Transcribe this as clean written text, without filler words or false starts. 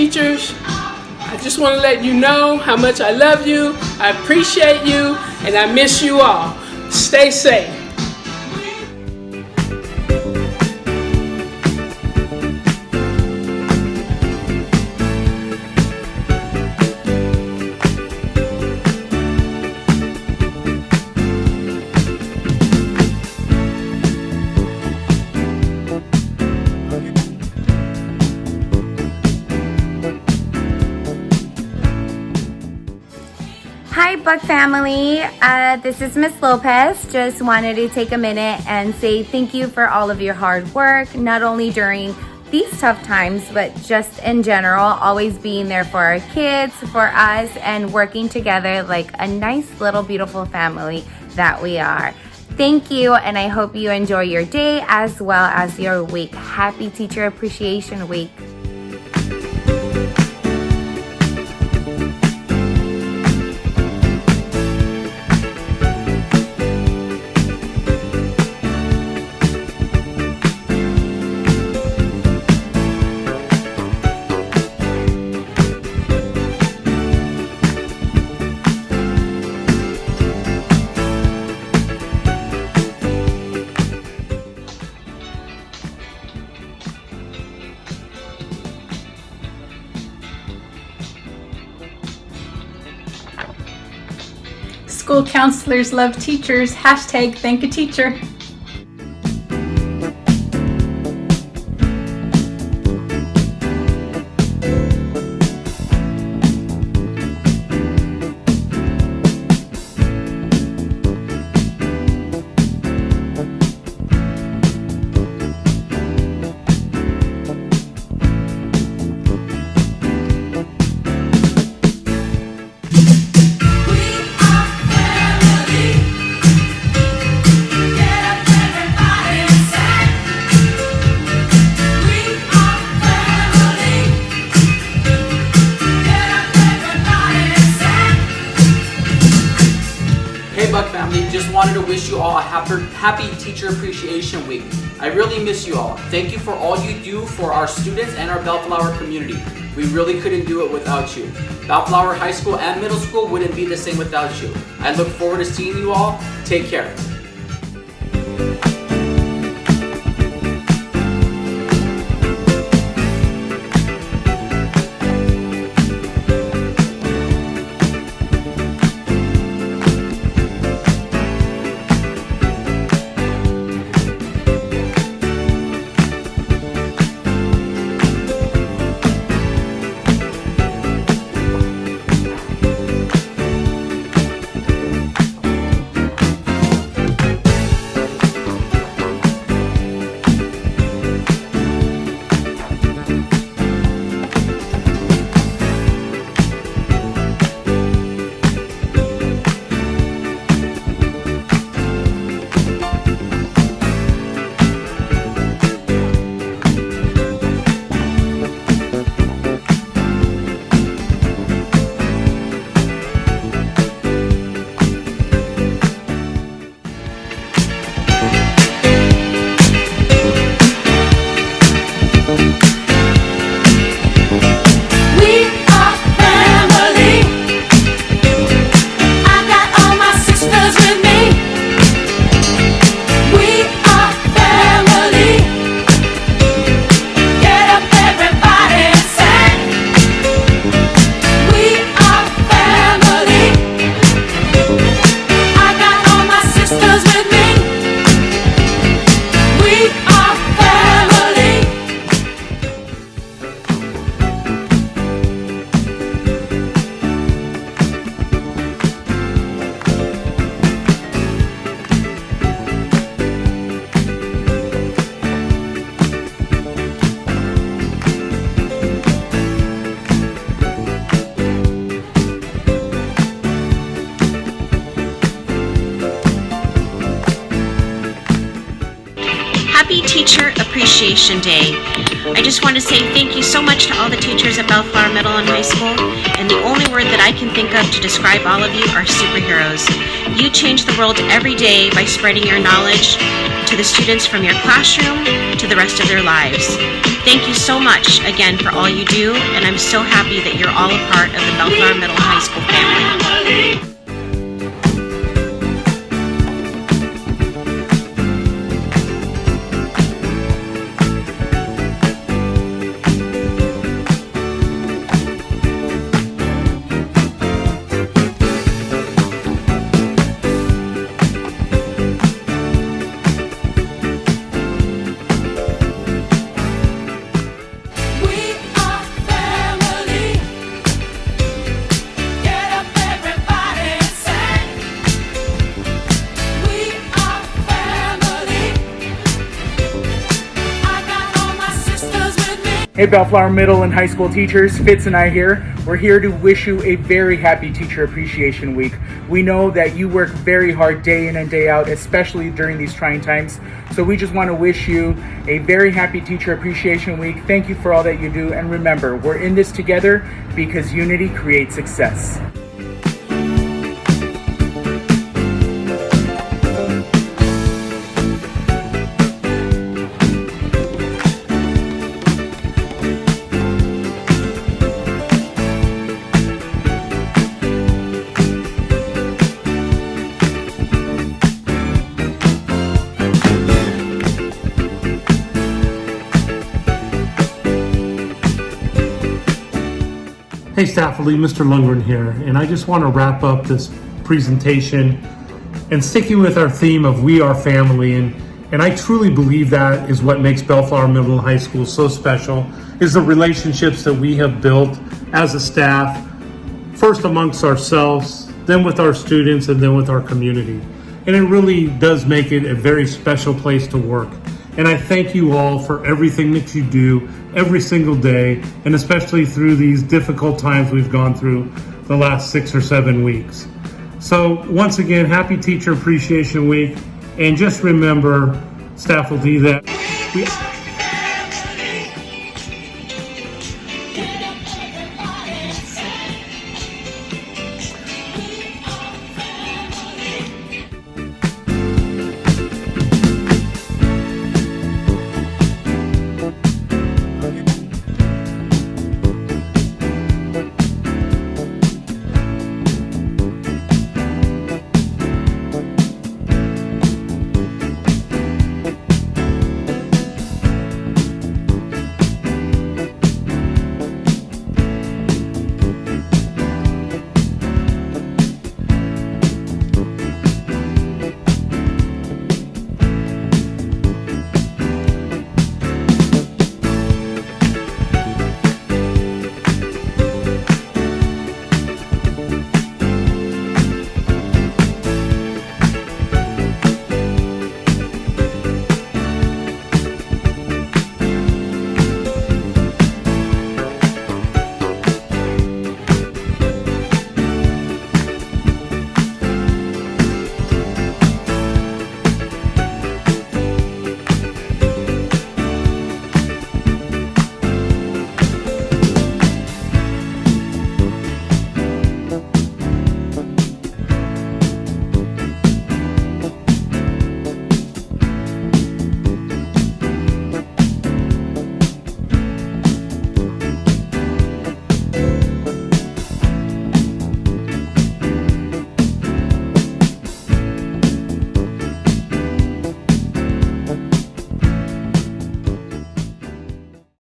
teachers, I just want to let you know how much I love you, I appreciate you, and I miss you all. Stay safe. Hi Buck family, this is Miss Lopez. Just wanted to take a minute and say thank you for all of your hard work, not only during these tough times, but just in general, always being there for our kids, for us, and working together like a nice little beautiful family that we are. Thank you, and I hope you enjoy your day as well as your week. Happy Teacher Appreciation Week. School counselors love teachers. Hashtag thank a teacher. Hey Buck family, just wanted to wish you all a happy Teacher Appreciation Week. I really miss you all. Thank you for all you do for our students and our Bellflower community. We really couldn't do it without you. Bellflower High School and Middle School wouldn't be the same without you. I look forward to seeing you all. Take care. Happy Teacher Appreciation Day. I just want to say thank you so much to all the teachers at Bellflower Middle and High School, and the only word that I can think of to describe all of you are superheroes. You change the world every day by spreading your knowledge to the students from your classroom to the rest of their lives. Thank you so much again for all you do, and I'm so happy that you're all a part of the Bellflower Middle High School family. Hey Bellflower Middle and High School teachers, Fitz and I here. We're here to wish you a very happy Teacher Appreciation Week. We know that you work very hard day in and day out, especially during these trying times. So we just want to wish you a very happy Teacher Appreciation Week. Thank you for all that you do. And remember, we're in this together because unity creates success. Hey faculty, Mr. Lundgren here, and I just want to wrap up this presentation and sticking with our theme of We Are Family, and I truly believe that is what makes Bellflower Middle and High School so special, is the relationships that we have built as a staff, first amongst ourselves, then with our students, and then with our community. And it really does make it a very special place to work. And I thank you all for everything that you do every single day, and especially through these difficult times we've gone through the last 6 or 7 weeks. So once again, happy Teacher Appreciation Week. And just remember, faculty, that we